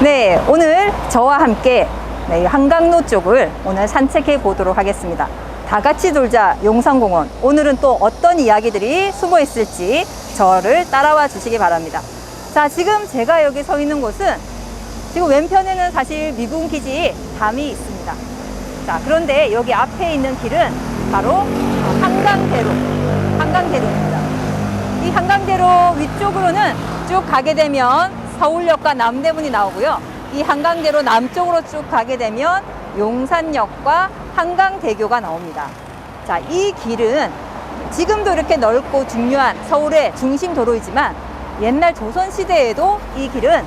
네, 오늘 저와 함께 한강로 쪽을 오늘 산책해 보도록 하겠습니다. 다 같이 돌자 용산공원. 오늘은 또 어떤 이야기들이 숨어 있을지 저를 따라와 주시기 바랍니다. 자, 지금 제가 여기 서 있는 곳은 지금 왼편에는 사실 미군기지 담이 있습니다. 자, 그런데 여기 앞에 있는 길은 바로 한강대로입니다. 이 한강대로 위쪽으로는 쭉 가게 되면 서울역과 남대문이 나오고요. 이 한강대로 남쪽으로 쭉 가게 되면 용산역과 한강대교가 나옵니다. 자, 이 길은 지금도 이렇게 넓고 중요한 서울의 중심 도로이지만 옛날 조선시대에도 이 길은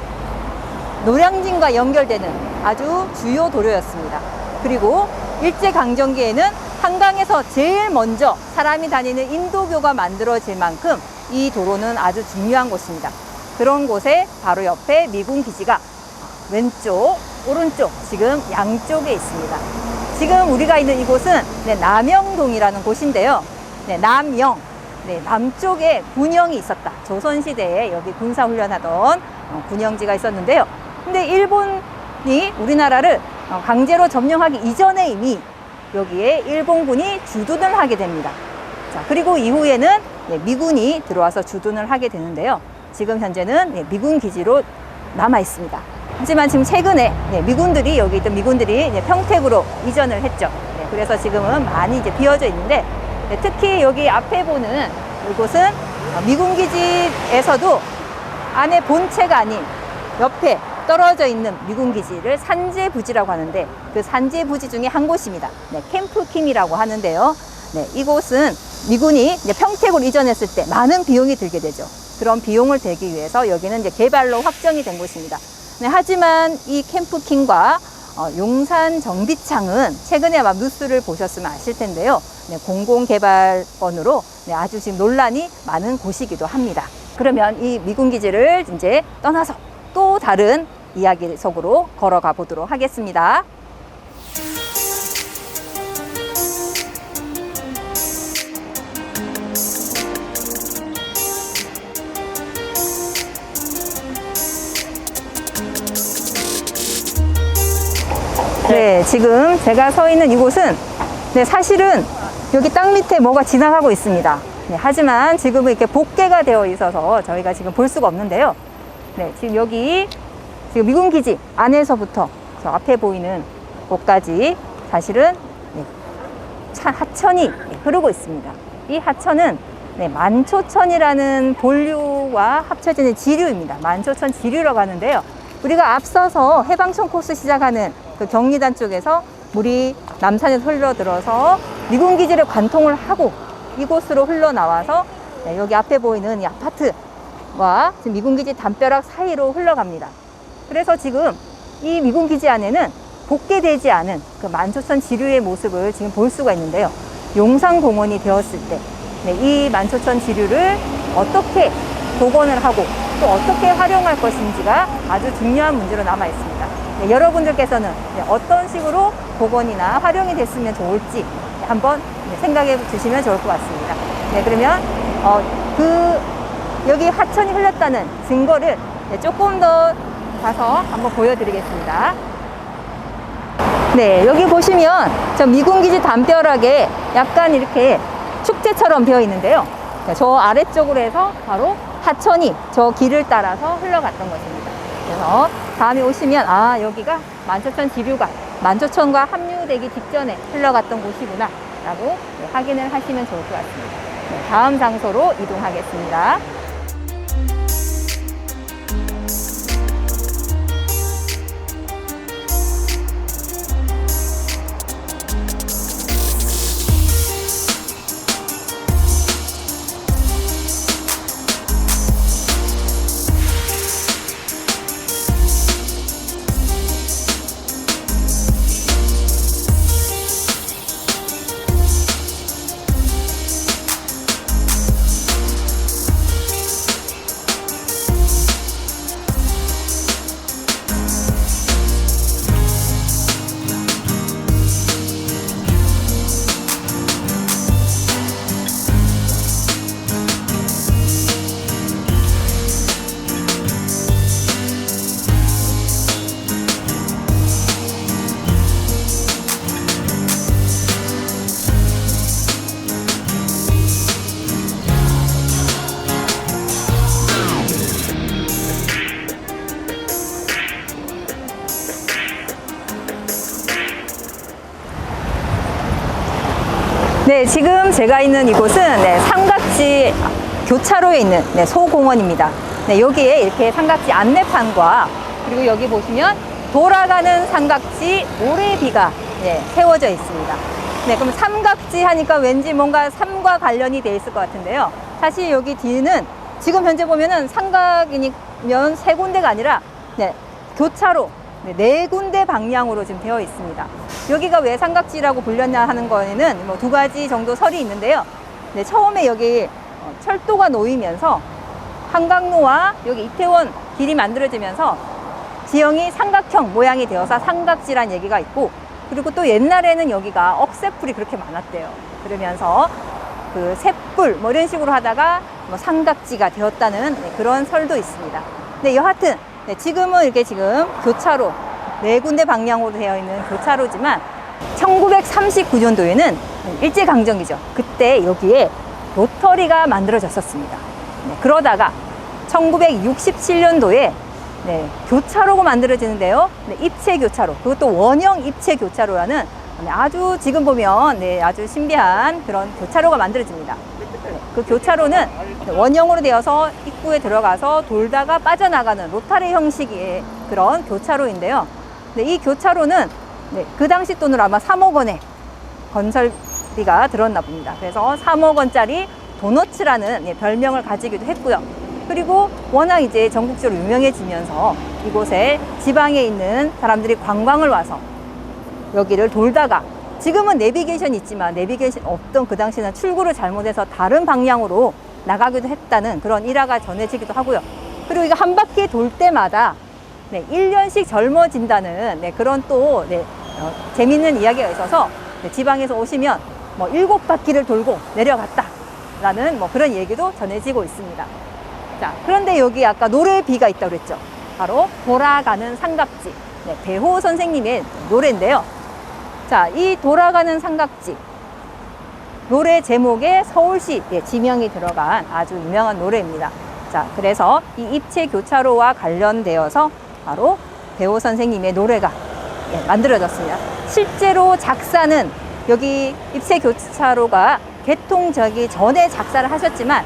노량진과 연결되는 아주 주요 도로였습니다. 그리고 일제강점기에는 한강에서 제일 먼저 사람이 다니는 인도교가 만들어질 만큼 이 도로는 아주 중요한 곳입니다. 그런 곳에 바로 옆에 미군기지가 왼쪽, 오른쪽 지금 양쪽에 있습니다. 지금 우리가 있는 이곳은 남영동이라는 곳인데요. 남영, 남쪽에 군영이 있었다. 조선시대에 여기 군사훈련하던 군영지가 있었는데요. 근데 일본이 우리나라를 강제로 점령하기 이전에 이미 여기에 일본군이 주둔을 하게 됩니다. 자, 그리고 이후에는 미군이 들어와서 주둔을 하게 되는데요. 지금 현재는 미군 기지로 남아 있습니다. 하지만 지금 최근에 미군들이 여기 있던 미군들이 평택으로 이전을 했죠. 그래서 지금은 많이 이제 비어져 있는데 특히 여기 앞에 보는 이곳은 미군 기지에서도 안에 본체가 아닌 옆에 떨어져 있는 미군 기지를 산재부지라고 하는데 그 산재부지 중에 한 곳입니다. 캠프킴이라고 하는데요. 이곳은 미군이 평택으로 이전했을 때 많은 비용이 들게 되죠. 그런 비용을 대기 위해서 여기는 이제 개발로 확정이 된 곳입니다. 하지만 이 캠프킴과 용산 정비창은 최근에 아마 뉴스를 보셨으면 아실 텐데요. 공공개발권으로 아주 지금 논란이 많은 곳이기도 합니다. 그러면 이 미군기지를 이제 떠나서 또 다른 이야기 속으로 걸어가 보도록 하겠습니다. 네, 지금 제가 서 있는 이곳은 사실은 여기 땅 밑에 뭐가 지나가고 있습니다. 하지만 지금은 이렇게 복개가 되어 있어서 저희가 지금 볼 수가 없는데요. 지금 여기 지금 미군기지 안에서부터 저 앞에 보이는 곳까지 사실은 하천이 흐르고 있습니다. 이 하천은 만초천이라는 본류와 합쳐지는 지류입니다. 만초천 지류라고 하는데요. 우리가 앞서서 해방촌 코스 시작하는 그 경리단 쪽에서 물이 남산에서 흘러들어서 미군기지를 관통을 하고 이곳으로 흘러나와서 여기 앞에 보이는 이 아파트와 지금 미군기지 담벼락 사이로 흘러갑니다. 그래서 지금 이 미군기지 안에는 복개되지 않은 그 만초천 지류의 모습을 지금 볼 수가 있는데요. 용산공원이 되었을 때 이 만초천 지류를 어떻게 복원을 하고 또 어떻게 활용할 것인지가 아주 중요한 문제로 남아 있습니다. 여러분들께서는 어떤 식으로 복원이나 활용이 됐으면 좋을지 한번 생각해 주시면 좋을 것 같습니다. 그러면 여기 하천이 흘렀다는 증거를 조금 더 가서 한번 보여드리겠습니다. 여기 보시면 저 미군기지 담벼락에 약간 이렇게 축제처럼 되어 있는데요. 저 아래쪽으로 해서 바로 하천이 저 길을 따라서 흘러갔던 것입니다. 그래서 다음에 오시면 여기가 만초천 지류가 만초천과 합류되기 직전에 흘러갔던 곳이구나 라고 확인을 하시면 좋을 것 같습니다. 다음 장소로 이동하겠습니다. 네, 지금 제가 있는 이곳은 삼각지 교차로에 있는 소공원입니다. 네, 여기에 이렇게 삼각지 안내판과 그리고 여기 보시면 돌아가는 삼각지 모래비가 세워져 있습니다. 네, 그럼 삼각지 하니까 왠지 뭔가 삶과 관련이 돼 있을 것 같은데요. 사실 여기 뒤는 지금 현재 보면은 삼각이면 세 군데가 아니라 교차로 네 군데 방향으로 지금 되어 있습니다. 여기가 왜 삼각지라고 불렸냐 하는 거에는 뭐 두 가지 정도 설이 있는데요. 처음에 여기 철도가 놓이면서 한강로와 여기 이태원 길이 만들어지면서 지형이 삼각형 모양이 되어서 삼각지란 얘기가 있고, 그리고 또 옛날에는 여기가 억새풀이 그렇게 많았대요. 그러면서 그 샛불 뭐 이런 식으로 하다가 뭐 삼각지가 되었다는 그런 설도 있습니다. 네, 여하튼 지금은 이렇게 지금 교차로 네 군데 방향으로 되어 있는 교차로지만 1939년도에는 일제강점기죠. 그때 여기에 로터리가 만들어졌었습니다. 그러다가 1967년도에 교차로가 만들어지는데요. 입체교차로, 그것도 원형 입체교차로라는 아주 지금 보면 아주 신비한 그런 교차로가 만들어집니다. 그 교차로는 원형으로 되어서 입구에 들어가서 돌다가 빠져나가는 로타리 형식의 그런 교차로인데요. 이 교차로는 그 당시 돈으로 아마 3억 원의 건설비가 들었나 봅니다. 그래서 3억 원짜리 도너츠라는 별명을 가지기도 했고요. 그리고 워낙 이제 전국적으로 유명해지면서 이곳에 지방에 있는 사람들이 관광을 와서 여기를 돌다가, 지금은 내비게이션이 있지만 내비게이션 없던 그 당시는 출구를 잘못해서 다른 방향으로 나가기도 했다는 그런 일화가 전해지기도 하고요. 그리고 이거 한 바퀴 돌 때마다 1년씩 젊어진다는 그런 또 재밌는 이야기가 있어서 지방에서 오시면 뭐 7바퀴를 돌고 내려갔다라는 뭐 그런 얘기도 전해지고 있습니다. 자, 그런데 여기 아까 노래비가 있다고 그랬죠. 바로 돌아가는 삼각지, 배호 선생님의 노래인데요. 자, 이 돌아가는 삼각지 노래 제목에 서울시 지명이 들어간 아주 유명한 노래입니다. 자, 그래서 이 입체 교차로와 관련되어서 바로 배호 선생님의 노래가 만들어졌습니다. 실제로 작사는 여기 입체 교차로가 개통되기 전에 작사를 하셨지만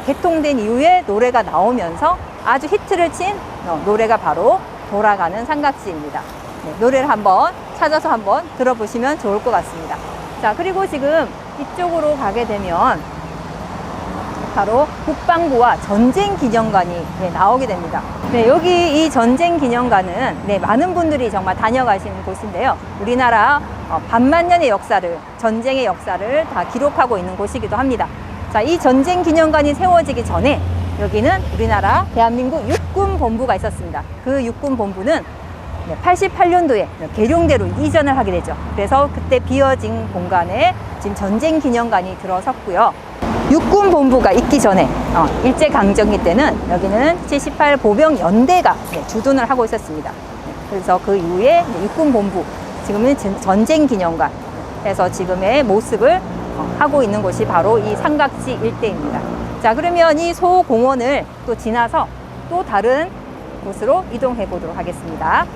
개통된 이후에 노래가 나오면서 아주 히트를 친 노래가 바로 돌아가는 삼각지입니다. 노래를 한번 찾아서 한번 들어보시면 좋을 것 같습니다. 자, 그리고 지금 이쪽으로 가게 되면 바로 국방부와 전쟁기념관이 나오게 됩니다. 여기 이 전쟁기념관은 많은 분들이 정말 다녀가시는 곳인데요. 우리나라 반만년의 역사를, 전쟁의 역사를 다 기록하고 있는 곳이기도 합니다. 자, 이 전쟁기념관이 세워지기 전에 여기는 우리나라 대한민국 육군본부가 있었습니다. 그 육군본부는 88년도에 계룡대로 이전을 하게 되죠. 그래서 그때 비어진 공간에 지금 전쟁기념관이 들어섰고요. 육군본부가 있기 전에 일제강점기 때는 여기는 78 보병연대가 주둔을 하고 있었습니다. 그래서 그 이후에 육군본부, 지금은 전쟁기념관 해서 지금의 모습을 하고 있는 곳이 바로 이 삼각지 일대입니다. 자, 그러면 이 소공원을 또 지나서 또 다른 곳으로 이동해 보도록 하겠습니다.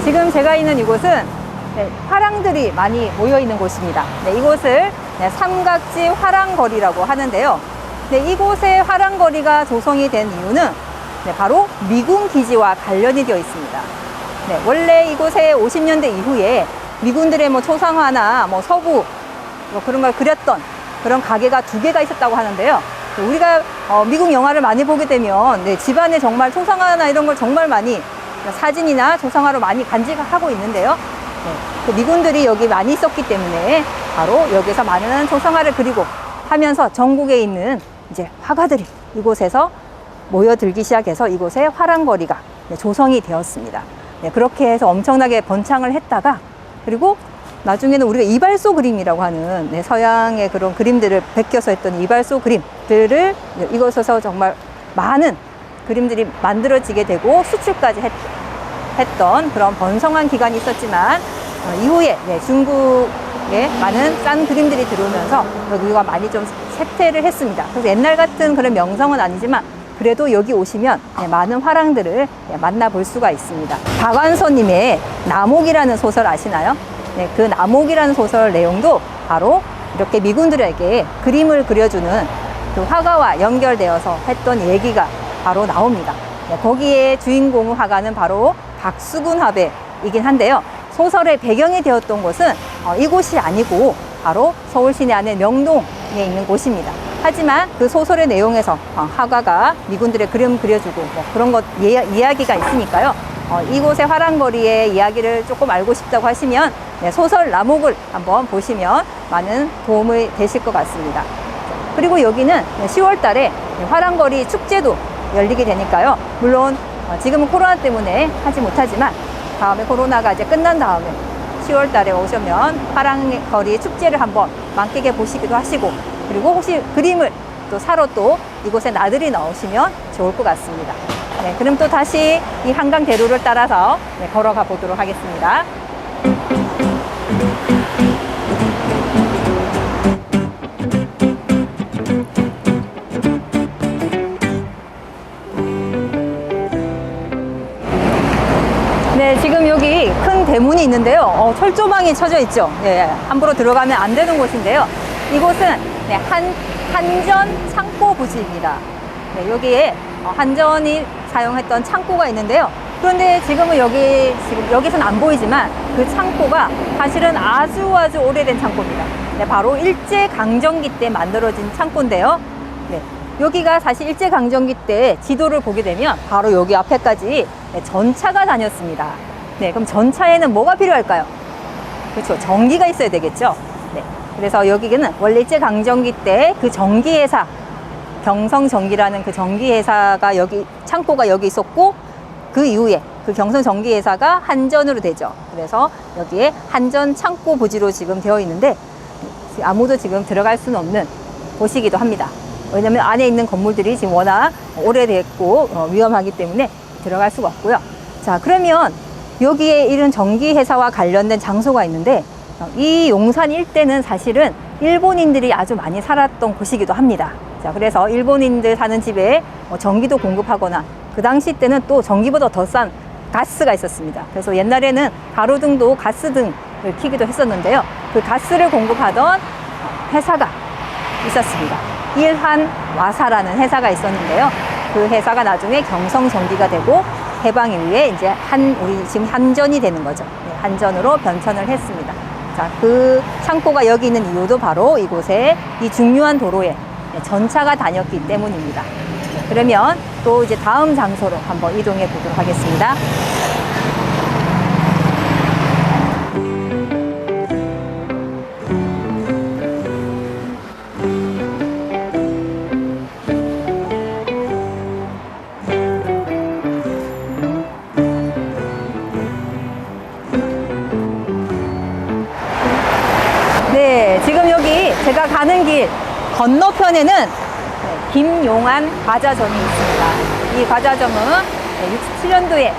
지금 제가 있는 이곳은 네, 화랑들이 많이 모여 있는 곳입니다. 네, 이곳을 네, 삼각지 화랑거리라고 하는데요. 네, 이곳의 화랑거리가 조성이 된 이유는 네, 바로 미군 기지와 관련이 되어 있습니다. 네, 원래 이곳에 50년대 이후에 미군들의 뭐 초상화나 뭐 서부 뭐 그런 걸 그렸던 그런 가게가 2개가 있었다고 하는데요. 네, 우리가 미국 영화를 많이 보게 되면 네, 집안에 정말 초상화나 이런 걸 정말 많이 사진이나 초상화로 많이 간직하고 있는데요. 네, 그 미군들이 여기 많이 있었기 때문에 바로 여기서 많은 초상화를 그리고 하면서 전국에 있는 이제 화가들이 이곳에서 모여들기 시작해서 이곳에 화랑거리가 네, 조성이 되었습니다. 네, 그렇게 해서 엄청나게 번창을 했다가 그리고 나중에는 우리가 이발소 그림이라고 하는 네, 서양의 그런 그림들을 베껴서 했던 이발소 그림들을 이곳에서 정말 많은 그림들이 만들어지게 되고 수출까지 했던 그런 번성한 기간이 있었지만 이후에 네, 중국에 많은 짠 그림들이 들어오면서 여기가 많이 좀 쇠퇴를 했습니다. 그래서 옛날 같은 그런 명성은 아니지만 그래도 여기 오시면 네, 많은 화랑들을 네, 만나볼 수가 있습니다. 박완서님의 남옥이라는 소설 아시나요? 네, 그 남옥이라는 소설 내용도 바로 이렇게 미군들에게 그림을 그려주는 그 화가와 연결되어서 했던 얘기가 바로 나옵니다. 네, 거기에 주인공 화가는 바로 박수근 화배이긴 한데요. 소설의 배경이 되었던 곳은 이곳이 아니고 바로 서울 시내 안에 명동에 있는 곳입니다. 하지만 그 소설의 내용에서 화가가 미군들의 그림 그려주고 뭐 그런 것 이야기가 있으니까요. 이곳의 화랑거리의 이야기를 조금 알고 싶다고 하시면 네, 소설 남옥을 한번 보시면 많은 도움이 되실 것 같습니다. 그리고 여기는 10월 달에 화랑거리 축제도 열리게 되니까요. 물론 지금은 코로나 때문에 하지 못하지만 다음에 코로나가 이제 끝난 다음에 10월 달에 오시면 화랑거리 축제를 한번 만끽해 보시기도 하시고 그리고 혹시 그림을 또 사러 또 이곳에 나들이 나오시면 좋을 것 같습니다. 네, 그럼 또 다시 이 한강대로를 따라서 네, 걸어가 보도록 하겠습니다. 네, 지금 여기 큰 대문이 있는데요. 철조망이 쳐져 있죠. 네, 함부로 들어가면 안 되는 곳인데요. 이곳은 네, 한전 창고 부지입니다. 네, 여기에 한전이 사용했던 창고가 있는데요. 그런데 지금은 여기서는 안 보이지만 그 창고가 사실은 아주 오래된 창고입니다. 네, 바로 일제강점기 때 만들어진 창고인데요. 네, 여기가 사실 일제강점기 때 지도를 보게 되면 바로 여기 앞에까지 네, 전차가 다녔습니다. 네, 그럼 전차에는 뭐가 필요할까요? 그렇죠. 전기가 있어야 되겠죠. 네, 그래서 여기는 원래 일제강점기 때 그 전기회사 경성전기라는 그 전기회사가 여기 창고가 여기 있었고 그 이후에 그 경성전기회사가 한전으로 되죠. 그래서 여기에 한전 창고 부지로 지금 되어 있는데 아무도 지금 들어갈 수는 없는 곳이기도 합니다. 왜냐하면 안에 있는 건물들이 지금 워낙 오래됐고 위험하기 때문에 들어갈 수가 없고요. 자, 그러면 여기에 이런 전기회사와 관련된 장소가 있는데 이 용산 일대는 사실은 일본인들이 아주 많이 살았던 곳이기도 합니다. 자, 그래서 일본인들 사는 집에 전기도 공급하거나 그 당시 때는 또 전기보다 더 싼 가스가 있었습니다. 그래서 옛날에는 가로등도 가스등을 켜기도 했었는데요. 그 가스를 공급하던 회사가 있었습니다. 일한와사라는 회사가 있었는데요. 그 회사가 나중에 경성전기가 되고 해방 이후에 이제 우리 지금 한전이 되는 거죠. 네, 한전으로 변천을 했습니다. 자, 그 창고가 여기 있는 이유도 바로 이곳에 이 중요한 도로에 전차가 다녔기 때문입니다. 네, 그러면 또 이제 다음 장소로 한번 이동해 보도록 하겠습니다. 네, 지금 여기 제가 가는 길 건너편에는 김용한 과자점이 있습니다. 이 과자점은 67년도에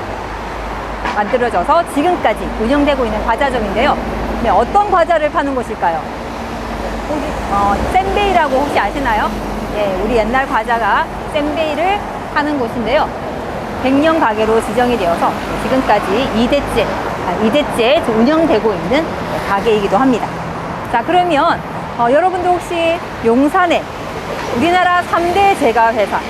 만들어져서 지금까지 운영되고 있는 과자점인데요. 네, 어떤 과자를 파는 곳일까요? 센베이라고 혹시 아시나요? 네, 우리 옛날 과자가 센베이를 파는 곳인데요. 100년 가게로 지정이 되어서 지금까지 2대째 2대째 운영되고 있는 가게이기도 합니다. 자, 그러면 여러분들 혹시 용산에 우리나라 3대 제과회사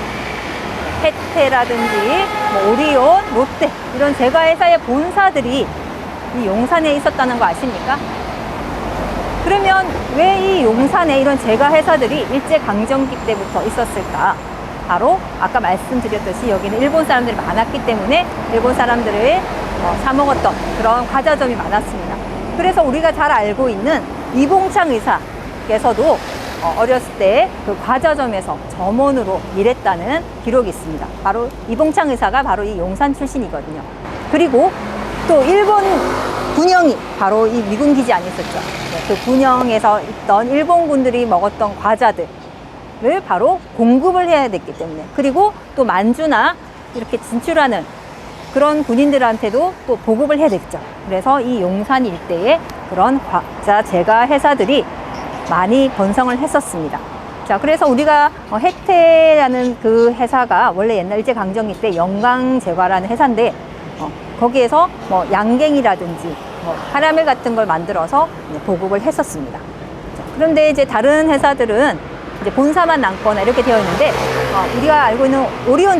혜태라든지 오리온, 롯데 이런 제과회사의 본사들이 이 용산에 있었다는 거 아십니까? 그러면 왜 이 용산에 이런 제과회사들이 일제강점기 때부터 있었을까? 바로 아까 말씀드렸듯이 여기는 일본 사람들이 많았기 때문에 일본 사람들을 사먹었던 그런 과자점이 많았습니다. 그래서 우리가 잘 알고 있는 이봉창 의사께서도 어렸을 때 그 과자점에서 점원으로 일했다는 기록이 있습니다. 바로 이봉창 의사가 바로 이 용산 출신이거든요. 그리고 또 일본 군영이 바로 이 미군 기지 안에 있었죠. 그 군영에서 있던 일본군들이 먹었던 과자들을 바로 공급을 해야 됐기 때문에, 그리고 또 만주나 이렇게 진출하는 그런 군인들한테도 또 보급을 해야 되겠죠. 그래서 이 용산 일대에 그런 과자 제과 회사들이 많이 번성을 했었습니다. 자, 그래서 우리가 혜태라는 그 회사가 원래 옛날 일제강점기 때 영광제과라는 회사인데 거기에서 뭐 양갱이라든지 뭐 카라멜 같은 걸 만들어서 보급을 했었습니다. 자, 그런데 이제 다른 회사들은 이제 본사만 남거나 이렇게 되어 있는데 우리가 알고 있는 오리온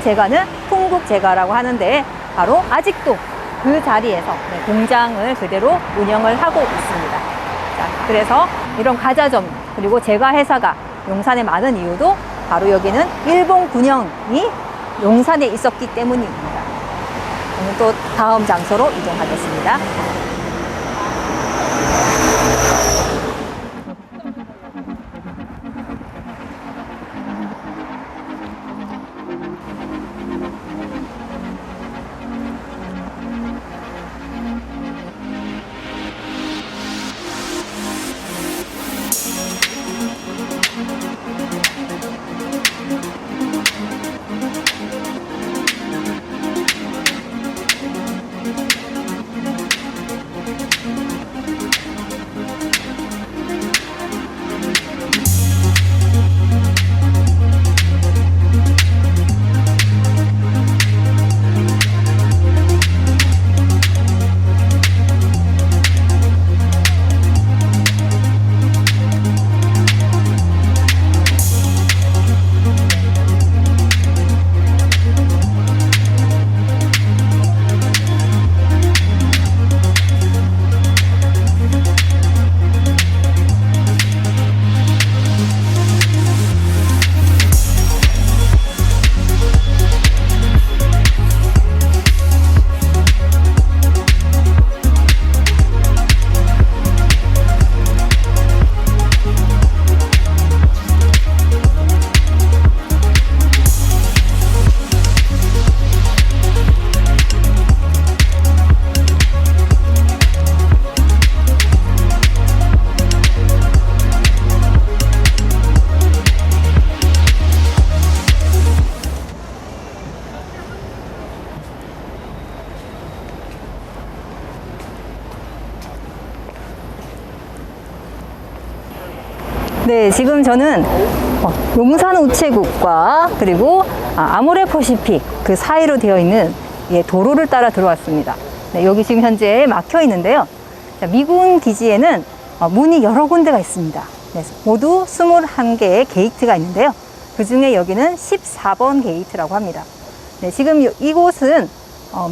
제과는 풍국제과라고 하는데 바로 아직도 그 자리에서 공장을 그대로 운영을 하고 있습니다. 자, 그래서 이런 과자점 그리고 제과 회사가 용산에 많은 이유도 바로 여기는 일본 군영이 용산에 있었기 때문입니다. 오늘 또 다음 장소로 이동하겠습니다. 네, 지금 저는 용산 우체국과 그리고 아모레퍼시픽 그 사이로 되어 있는 도로를 따라 들어왔습니다. 네, 여기 지금 현재 막혀 있는데요. 자, 미군 기지에는 문이 여러 군데가 있습니다. 네, 모두 21개의 게이트가 있는데요. 그 중에 여기는 14번 게이트라고 합니다. 네, 지금 이곳은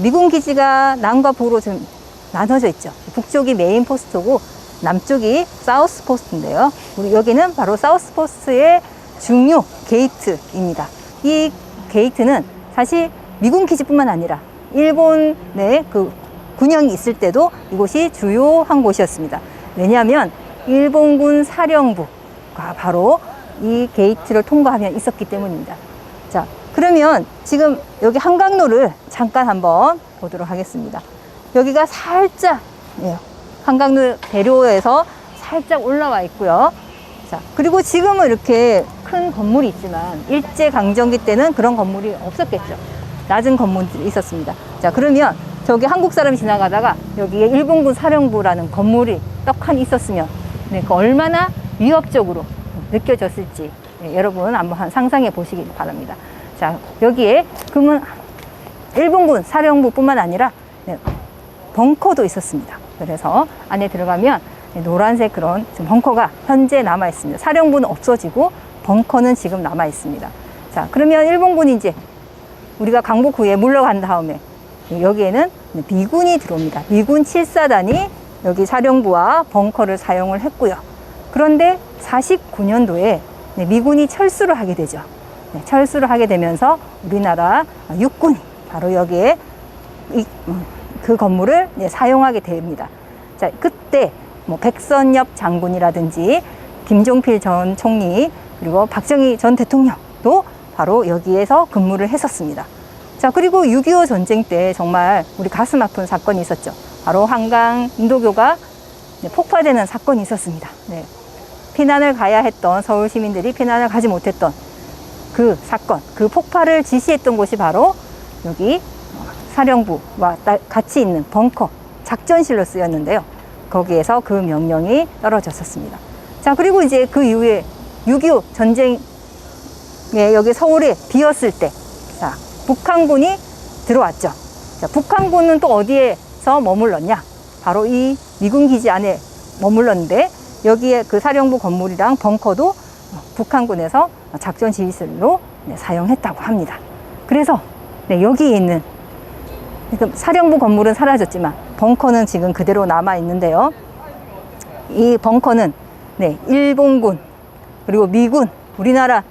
미군 기지가 남과 북으로 좀 나눠져 있죠. 북쪽이 메인 포스트고 남쪽이 사우스 포스트인데요. 우리 여기는 바로 사우스 포스트의 중요 게이트입니다. 이 게이트는 사실 미군 기지뿐만 아니라 일본의 그 군영이 있을 때도 이곳이 주요한 곳이었습니다. 왜냐하면 일본군 사령부가 바로 이 게이트를 통과하면 있었기 때문입니다. 자, 그러면 지금 여기 한강로를 잠깐 한번 보도록 하겠습니다. 여기가 살짝 한강로 대로에서 살짝 올라와 있고요. 자, 그리고 지금은 이렇게 큰 건물이 있지만 일제강점기 때는 그런 건물이 없었겠죠. 낮은 건물들이 있었습니다. 자, 그러면 저기 한국 사람이 지나가다가 여기에 일본군 사령부라는 건물이 떡하니 있었으면 그 얼마나 위협적으로 느껴졌을지 여러분 한번 상상해 보시기 바랍니다. 자, 여기에 그러면 일본군 사령부뿐만 아니라 벙커도 있었습니다. 그래서 안에 들어가면 노란색 그런 지금 벙커가 현재 남아 있습니다. 사령부는 없어지고 벙커는 지금 남아 있습니다. 자, 그러면 일본군이 이제 우리가 강복 후에 물러간 다음에 여기에는 미군이 들어옵니다. 미군 7사단이 여기 사령부와 벙커를 사용을 했고요. 그런데 49년도에 미군이 철수를 하게 되죠. 철수를 하게 되면서 우리나라 육군이 바로 여기에 그 건물을 사용하게 됩니다. 자, 그때 뭐 백선엽 장군이라든지 김종필 전 총리 그리고 박정희 전 대통령도 바로 여기에서 근무를 했었습니다. 자, 그리고 6.25 전쟁 때 정말 우리 가슴 아픈 사건이 있었죠. 바로 한강 인도교가 폭파되는 사건이 있었습니다. 네. 피난을 가야 했던 서울 시민들이 피난을 가지 못했던 그 사건, 그 폭파를 지시했던 곳이 바로 여기 사령부와 같이 있는 벙커 작전실로 쓰였는데요. 거기에서 그 명령이 떨어졌었습니다. 자, 그리고 이제 그 이후에 6.25 전쟁에 여기 서울에 비었을 때, 자, 북한군이 들어왔죠. 자, 북한군은 또 어디에서 머물렀냐? 바로 이 미군 기지 안에 머물렀는데 여기에 그 사령부 건물이랑 벙커도 북한군에서 작전 지휘실로 사용했다고 합니다. 그래서 여기에 있는 사령부 건물은 사라졌지만 벙커는 지금 그대로 남아 있는데요. 이 벙커는 일본군 그리고 미군, 우리나라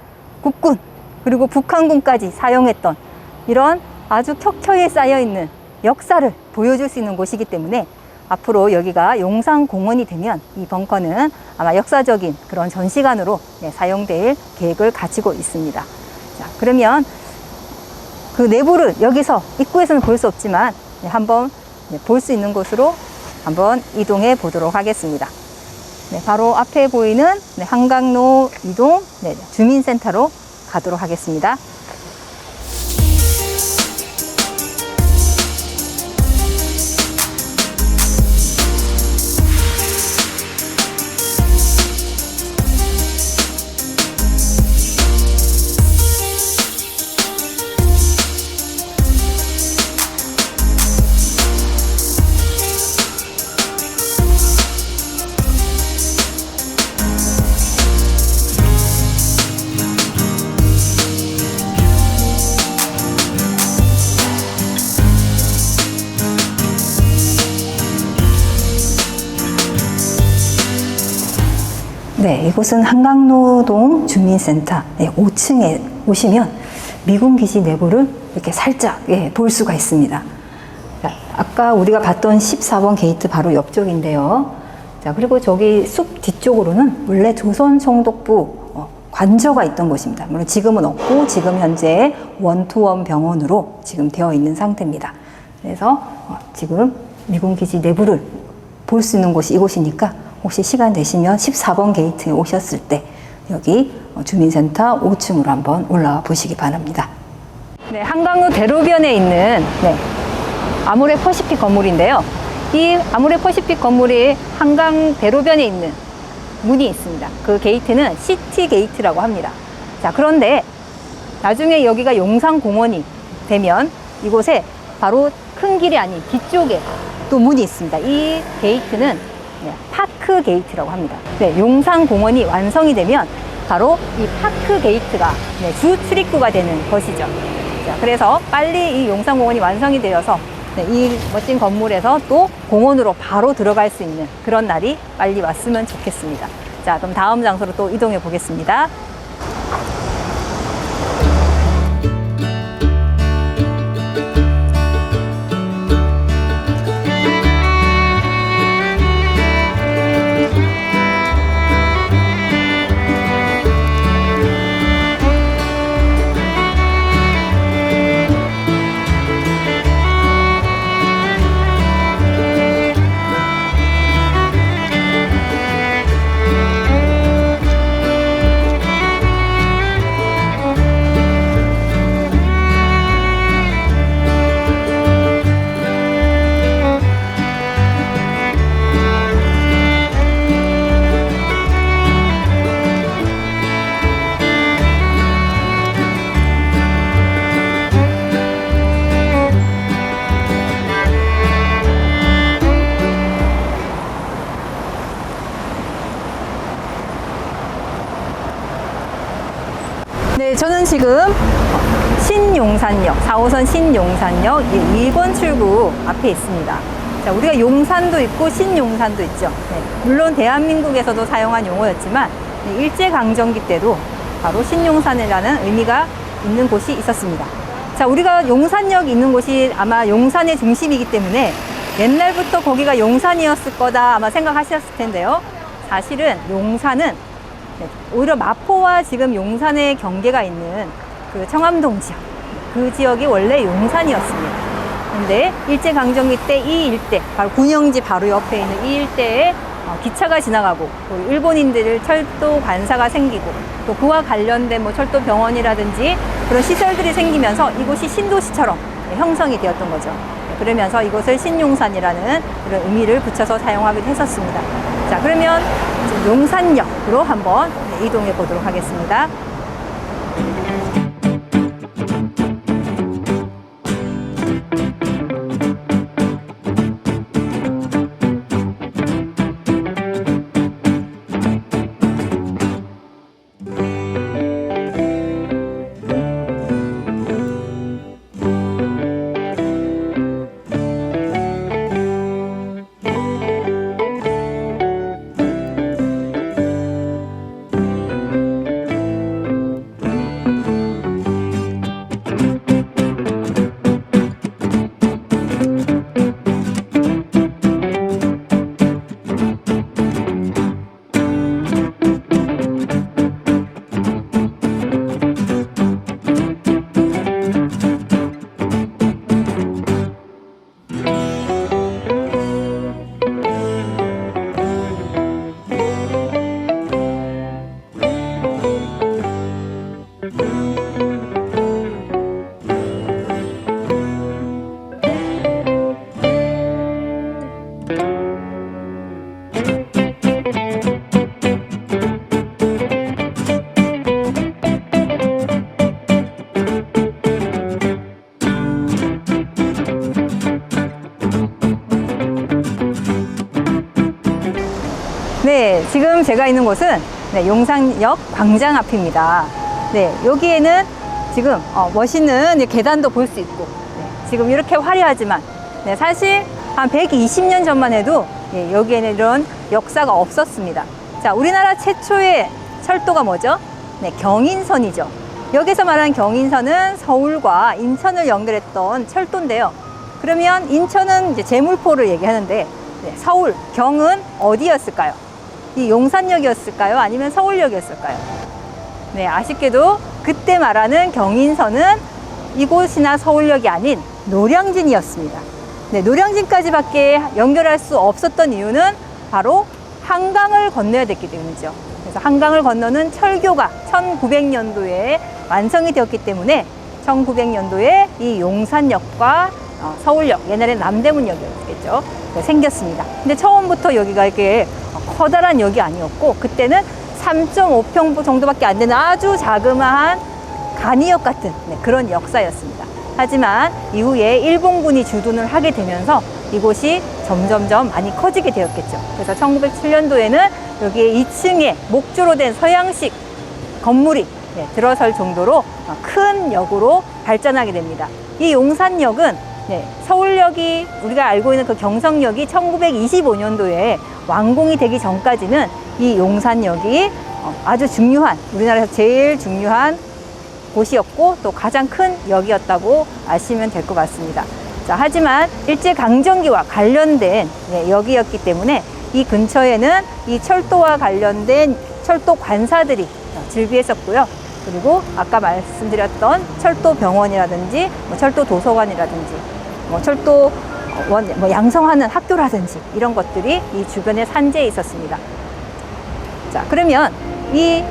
국군 그리고 북한군까지 사용했던 이런 아주 켜켜이 쌓여 있는 역사를 보여줄 수 있는 곳이기 때문에 앞으로 여기가 용산공원이 되면 이 벙커는 아마 역사적인 그런 전시관으로 사용될 계획을 가지고 있습니다. 자, 그러면 그 내부를 여기서 입구에서는 볼 수 없지만 한번 볼 수 있는 곳으로 한번 이동해 보도록 하겠습니다. 바로 앞에 보이는 한강로 이동 주민센터로 가도록 하겠습니다. 네, 이곳은 한강로동 주민센터 5층에 오시면 미군 기지 내부를 이렇게 살짝 볼 수가 있습니다. 자, 아까 우리가 봤던 14번 게이트 바로 옆쪽인데요. 자, 그리고 저기 숲 뒤쪽으로는 원래 조선총독부 관저가 있던 곳입니다. 물론 지금은 없고 지금 현재 원투원 병원으로 지금 되어 있는 상태입니다. 그래서 지금 미군 기지 내부를 볼 수 있는 곳이 이곳이니까 혹시 시간 되시면 14번 게이트에 오셨을 때 여기 주민센터 5층으로 한번 올라와 보시기 바랍니다. 네, 한강로 대로변에 있는 아모레 퍼시픽 건물인데요. 이 아모레 퍼시픽 건물이 한강 대로변에 있는 문이 있습니다. 그 게이트는 시티 게이트라고 합니다. 자, 그런데 나중에 여기가 용산공원이 되면 이곳에 바로 큰 길이 아닌 뒤쪽에 또 문이 있습니다. 이 게이트는 파크 게이트라고 합니다. 용산공원이 완성이 되면 바로 이 파크 게이트가 주 출입구가 되는 것이죠. 자, 그래서 빨리 이 용산공원이 완성이 되어서 이 멋진 건물에서 또 공원으로 바로 들어갈 수 있는 그런 날이 빨리 왔으면 좋겠습니다. 자, 그럼 다음 장소로 또 이동해 보겠습니다. 네, 저는 지금 신용산역, 4호선 신용산역 1번 출구 앞에 있습니다. 자, 우리가 용산도 있고 신용산도 있죠. 네, 물론 대한민국에서도 사용한 용어였지만 일제강점기 때도 바로 신용산이라는 의미가 있는 곳이 있었습니다. 자, 우리가 용산역 있는 곳이 아마 용산의 중심이기 때문에 옛날부터 거기가 용산이었을 거다 아마 생각하셨을 텐데요. 사실은 용산은 오히려 마포와 지금 용산의 경계가 있는 그 청암동 지역, 그 지역이 원래 용산이었습니다. 근데 일제강점기 때 이 일대, 바로 군영지 바로 옆에 있는 이 일대에 기차가 지나가고 또 일본인들 철도 관사가 생기고 또 그와 관련된 뭐 철도 병원이라든지 그런 시설들이 생기면서 이곳이 신도시처럼 형성이 되었던 거죠. 그러면서 이곳을 신용산이라는 그런 의미를 붙여서 사용하기도 했었습니다. 자, 그러면 용산역으로 한번 이동해 보도록 하겠습니다. 네, 지금 제가 있는 곳은 용산역 광장 앞입니다. 네, 여기에는 지금 멋있는 계단도 볼 수 있고 지금 이렇게 화려하지만 사실 한 120년 전만 해도 여기에는 이런 역사가 없었습니다. 자, 우리나라 최초의 철도가 뭐죠? 네, 경인선이죠. 여기서 말하는 경인선은 서울과 인천을 연결했던 철도인데요. 그러면 인천은 이제 제물포를 얘기하는데 서울, 경은 어디였을까요? 이 용산역이었을까요? 아니면 서울역이었을까요? 네, 아쉽게도 그때 말하는 경인선은 이곳이나 서울역이 아닌 노량진이었습니다. 네, 노량진까지밖에 연결할 수 없었던 이유는 바로 한강을 건너야 됐기 때문이죠. 그래서 한강을 건너는 철교가 1900년도에 완성이 되었기 때문에 1900년도에 이 용산역과 서울역, 옛날에 남대문역이었겠죠. 생겼습니다. 근데 처음부터 여기가 이렇게 커다란 역이 아니었고 그때는 3.5평 정도밖에 안 되는 아주 자그마한 간이역 같은 그런 역사였습니다. 하지만 이후에 일본군이 주둔을 하게 되면서 이곳이 점점점 많이 커지게 되었겠죠. 그래서 1907년도에는 여기에 2층에 목조로 된 서양식 건물이 들어설 정도로 큰 역으로 발전하게 됩니다. 이 용산역은 서울역이 우리가 알고 있는 그 경성역이 1925년도에 완공이 되기 전까지는 이 용산역이 아주 중요한, 우리나라에서 제일 중요한 곳이었고 또 가장 큰 역이었다고 아시면 될 것 같습니다. 자, 하지만 일제강점기와 관련된 역이었기 때문에 이 근처에는 이 철도와 관련된 철도 관사들이 즐비했었고요. 그리고 아까 말씀드렸던 철도 병원이라든지 철도 도서관이라든지 철도 양성하는 학교라든지 이런 것들이 이 주변에 산재해 있었습니다. 자, 그러면 이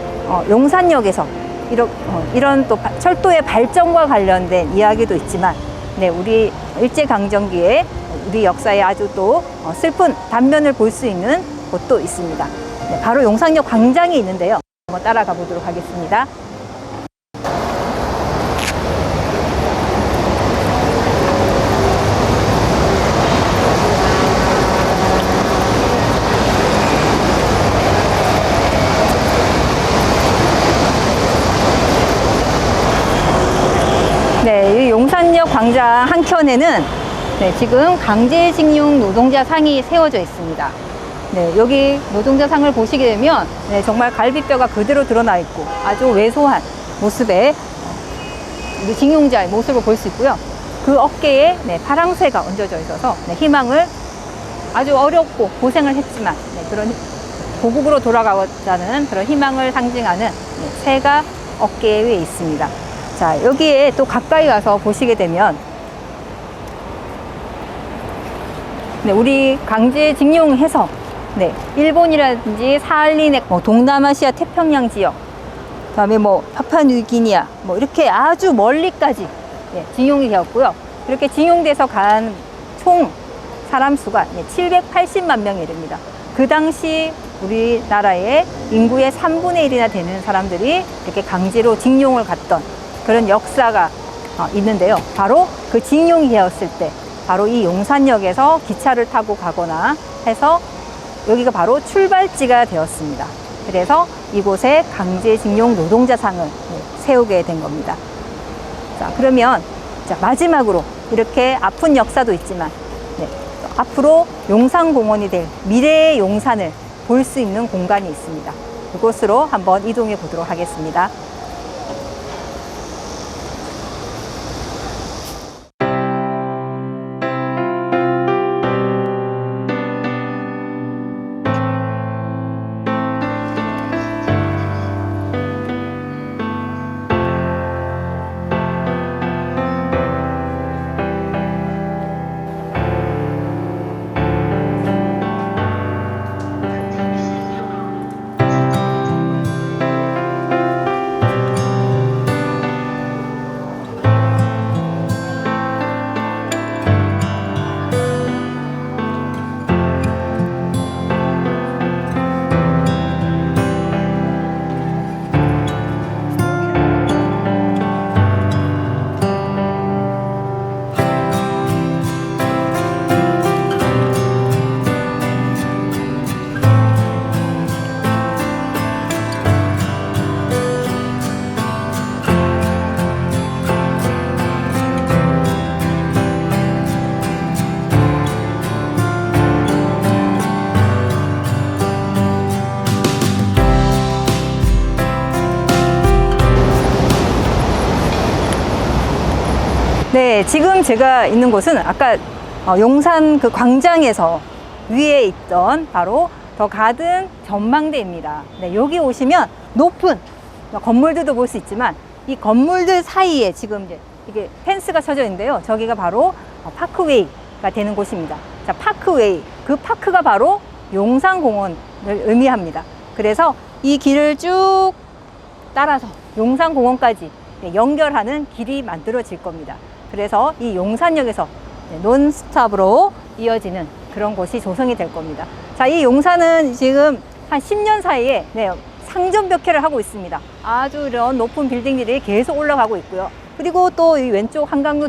용산역에서 이런 또 철도의 발전과 관련된 이야기도 있지만 우리 일제강점기에 우리 역사에 아주 또 슬픈 단면을 볼 수 있는 곳도 있습니다. 바로 용산역 광장이 있는데요. 한번 따라가 보도록 하겠습니다. 용산역 광장 한켠에는 지금 강제징용 노동자 상이 세워져 있습니다. 여기 노동자 상을 보시게 되면 정말 갈비뼈가 그대로 드러나 있고 아주 왜소한 모습의 우리 징용자의 모습을 볼 수 있고요. 그 어깨에 파랑새가 얹어져 있어서 희망을, 아주 어렵고 고생을 했지만 그런 고국으로 돌아가자는 그런 희망을 상징하는 새가 어깨 위에 있습니다. 자, 여기에 또 가까이 가서 보시게 되면 우리 강제징용해서 일본이라든지 사할린의 동남아시아 태평양 지역, 그다음에 파푸아뉴기니아 이렇게 아주 멀리까지 징용이 되었고요. 이렇게 징용돼서 간 총 사람 수가 780만 명에 이릅니다. 그 당시 우리나라의 인구의 3분의 1이나 되는 사람들이 이렇게 강제로 징용을 갔던 그런 역사가 있는데요. 바로 그 징용이 되었을 때 바로 이 용산역에서 기차를 타고 가거나 해서 여기가 바로 출발지가 되었습니다. 그래서 이곳에 강제징용 노동자상을 세우게 된 겁니다. 자, 그러면 마지막으로 이렇게 아픈 역사도 있지만 앞으로 용산공원이 될 미래의 용산을 볼 수 있는 공간이 있습니다. 그곳으로 한번 이동해 보도록 하겠습니다. 네, 지금 제가 있는 곳은 아까 용산 그 광장에서 위에 있던 바로 더 가든 전망대입니다. 네, 여기 오시면 높은 건물들도 볼 수 있지만 이 건물들 사이에 지금 이게 펜스가 쳐져 있는데요. 저기가 바로 파크웨이가 되는 곳입니다. 자, 파크웨이. 그 파크가 바로 용산공원을 의미합니다. 그래서 이 길을 쭉 따라서 용산공원까지 연결하는 길이 만들어질 겁니다. 그래서 이 용산역에서 논스톱으로 이어지는 그런 곳이 조성이 될 겁니다. 자, 이 용산은 지금 한 10년 사이에 상점벽해를 하고 있습니다. 아주 이런 높은 빌딩들이 계속 올라가고 있고요. 그리고 또 이 왼쪽 한강로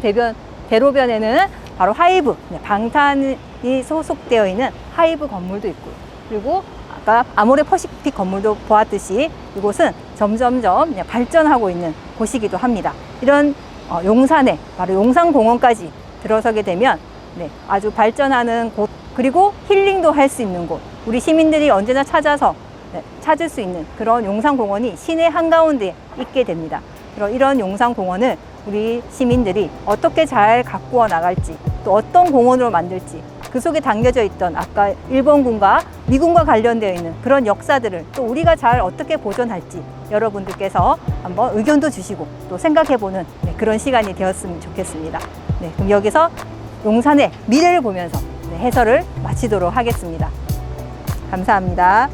대로변에는 바로 하이브, 방탄이 소속되어 있는 하이브 건물도 있고요. 그리고 아까 아모레 퍼시픽 건물도 보았듯이 이곳은 점점점 발전하고 있는 곳이기도 합니다. 이런 용산에 바로 용산공원까지 들어서게 되면 아주 발전하는 곳, 그리고 힐링도 할 수 있는 곳, 우리 시민들이 언제나 찾아서 찾을 수 있는 그런 용산공원이 시내 한가운데에 있게 됩니다. 이런 용산공원을 우리 시민들이 어떻게 잘 가꾸어 나갈지, 또 어떤 공원으로 만들지, 그 속에 담겨져 있던 아까 일본군과 미군과 관련되어 있는 그런 역사들을 또 우리가 잘 어떻게 보존할지 여러분들께서 한번 의견도 주시고 또 생각해보는 그런 시간이 되었으면 좋겠습니다. 그럼 여기서 용산의 미래를 보면서 해설을 마치도록 하겠습니다. 감사합니다.